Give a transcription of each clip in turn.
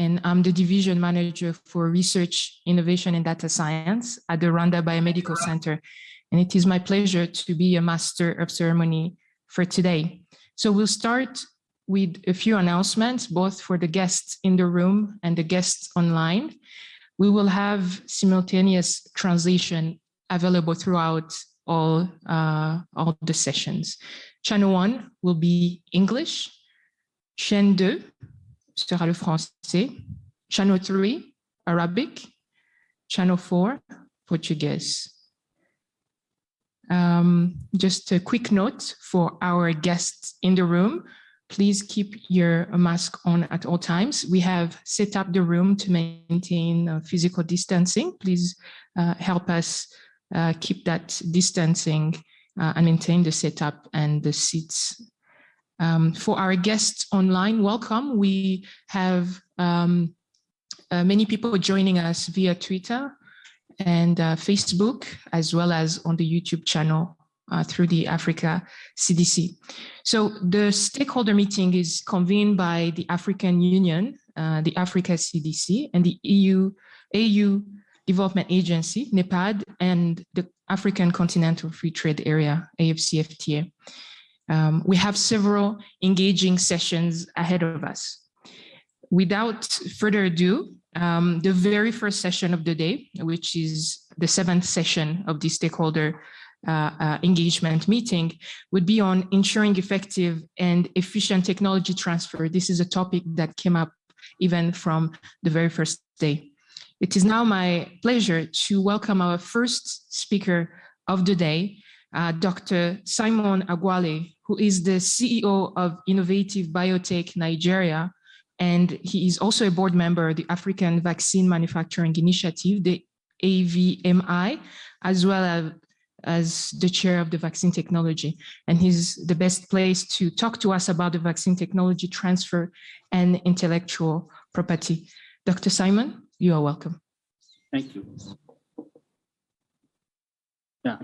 and I'm the division manager for research, innovation, and data science at the Rwanda Biomedical Center. And it is my pleasure to be a master of ceremony for today. So we'll start with a few announcements, both for the guests in the room and the guests online. We will have simultaneous translation available throughout all the sessions. Channel 1 will be English. Chaîne 2 sera le français. Channel 3, Arabic. Channel 4, Portuguese. Just a quick note for our guests in the room. Please keep your mask on at all times. We have set up the room to maintain physical distancing. Please help us keep that distancing and maintain the setup and the seats. For our guests online, welcome. We have many people joining us via Twitter and Facebook, as well as on the YouTube channel through the Africa CDC. So the stakeholder meeting is convened by the African Union, the Africa CDC, and the AU Development Agency, NEPAD, and the African Continental Free Trade Area, AFCFTA. We have several engaging sessions ahead of us. Without further ado, the very first session of the day, which is the 7th session of the stakeholder engagement meeting, would be on ensuring effective and efficient technology transfer. This is a topic that came up even from the very first day. It is now my pleasure to welcome our first speaker of the day, Dr. Simon Agwale, who is the CEO of Innovative Biotech Nigeria, and he is also a board member of the African Vaccine Manufacturing Initiative, the AVMI, as well as the chair of the vaccine technology. And he's the best place to talk to us about the vaccine technology transfer and intellectual property. Dr. Simon, you are welcome. Thank you. Yeah,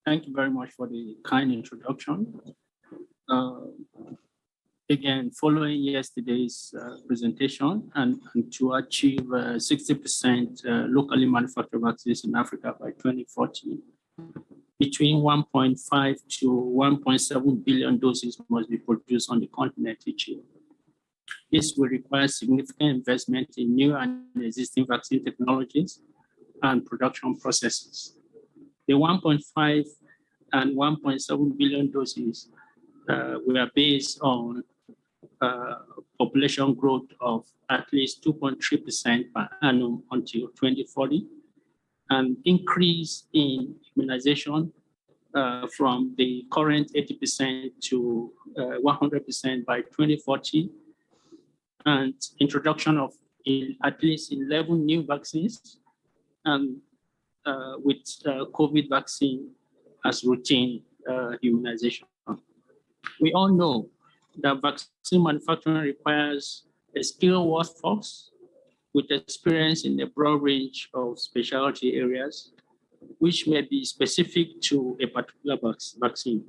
thank you very much for the kind introduction. Again, following yesterday's presentation and to achieve 60% locally manufactured vaccines in Africa by 2040, between 1.5 to 1.7 billion doses must be produced on the continent each year. This will require significant investment in new and existing vaccine technologies and production processes. The 1.5 and 1.7 billion doses were based on population growth of at least 2.3% per annum until 2040, an increase in immunization from the current 80% to 100% by 2040, and introduction of at least 11 new vaccines, and with COVID vaccine as routine immunization. We all know that vaccine manufacturing requires a skilled workforce with experience in a broad range of specialty areas, which may be specific to a particular vaccine.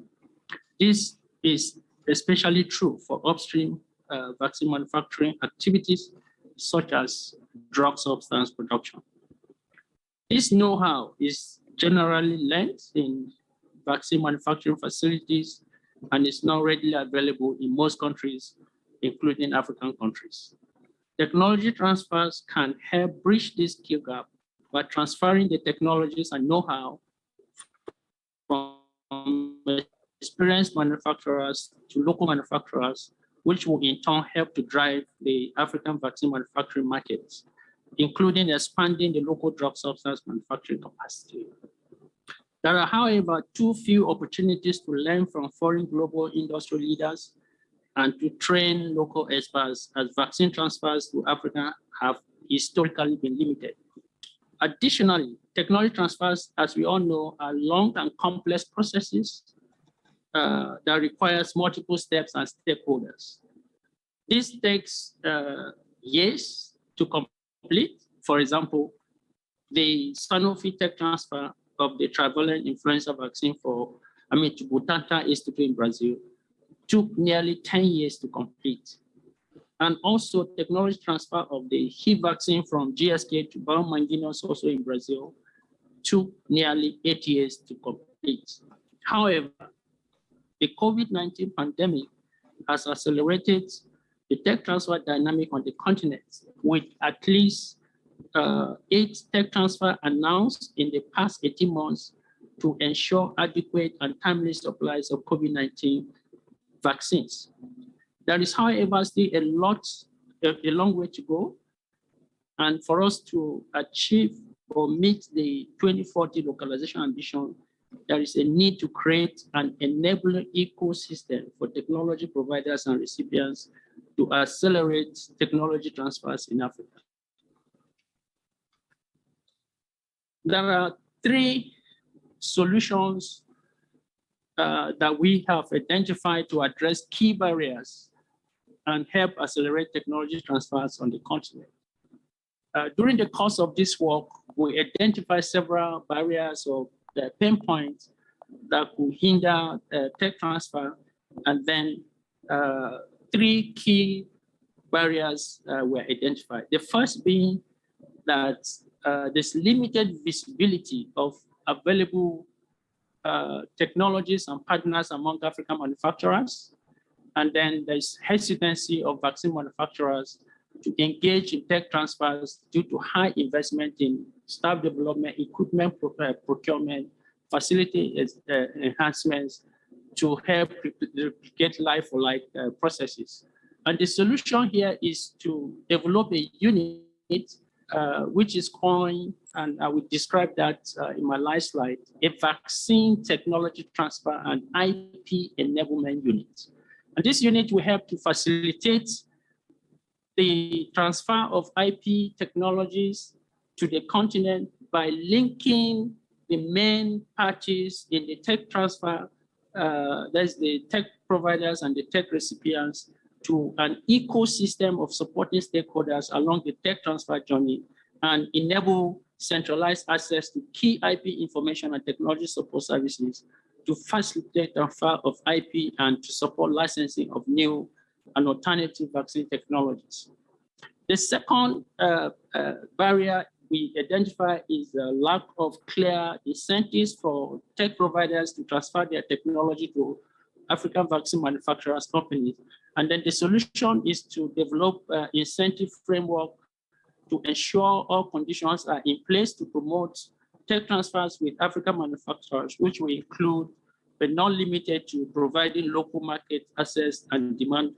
This is especially true for upstream vaccine manufacturing activities, such as drug substance production. This know-how is generally learned in vaccine manufacturing facilities and is now readily available in most countries, including African countries. Technology transfers can help bridge this skill gap by transferring the technologies and know-how from experienced manufacturers to local manufacturers, which will in turn help to drive the African vaccine manufacturing markets, including expanding the local drug substance manufacturing capacity. There are, however, too few opportunities to learn from foreign global industry leaders and to train local experts, as vaccine transfers to Africa have historically been limited. Additionally, technology transfers, as we all know, are long and complex processes that requires multiple steps and stakeholders. This takes years to complete. For example, the Sanofi tech transfer of the trivalent influenza vaccine to Butantan Institute in Brazil took nearly 10 years to complete. and also technology transfer of the HIV vaccine from GSK to Biomanguinhos, also in Brazil, took nearly 8 years to complete. However, the COVID-19 pandemic has accelerated the tech transfer dynamic on the continent, with at least 8 tech transfers announced in the past 18 months to ensure adequate and timely supplies of COVID-19 vaccines. There is, however, still a long way to go. And for us to achieve or meet the 2040 localization ambition, there is a need to create an enabling ecosystem for technology providers and recipients to accelerate technology transfers in Africa. There are 3 solutions that we have identified to address key barriers and help accelerate technology transfers on the continent. During the course of this work, we identified several barriers or pain points that could hinder tech transfer, and then 3 key barriers were identified. The first being that there's limited visibility of available technologies and partners among African manufacturers. And then there's hesitancy of vaccine manufacturers to engage in tech transfers due to high investment in staff development, equipment procurement, facility enhancements to help replicate like-for-like processes. And the solution here is to develop a unit which is coined, and I will describe that in my last slide, a vaccine technology transfer and IP enablement unit. And this unit will help to facilitate the transfer of IP technologies to the continent by linking the main parties in the tech transfer, that's the tech providers and the tech recipients, to an ecosystem of supporting stakeholders along the tech transfer journey and enable centralized access to key IP information and technology support services to facilitate transfer of IP and to support licensing of new and alternative vaccine technologies. The second barrier we identify is the lack of clear incentives for tech providers to transfer their technology to African vaccine manufacturers companies. And then the solution is to develop an incentive framework to ensure all conditions are in place to promote tech transfers with African manufacturers, which will include, but not limited to, providing local market access and demand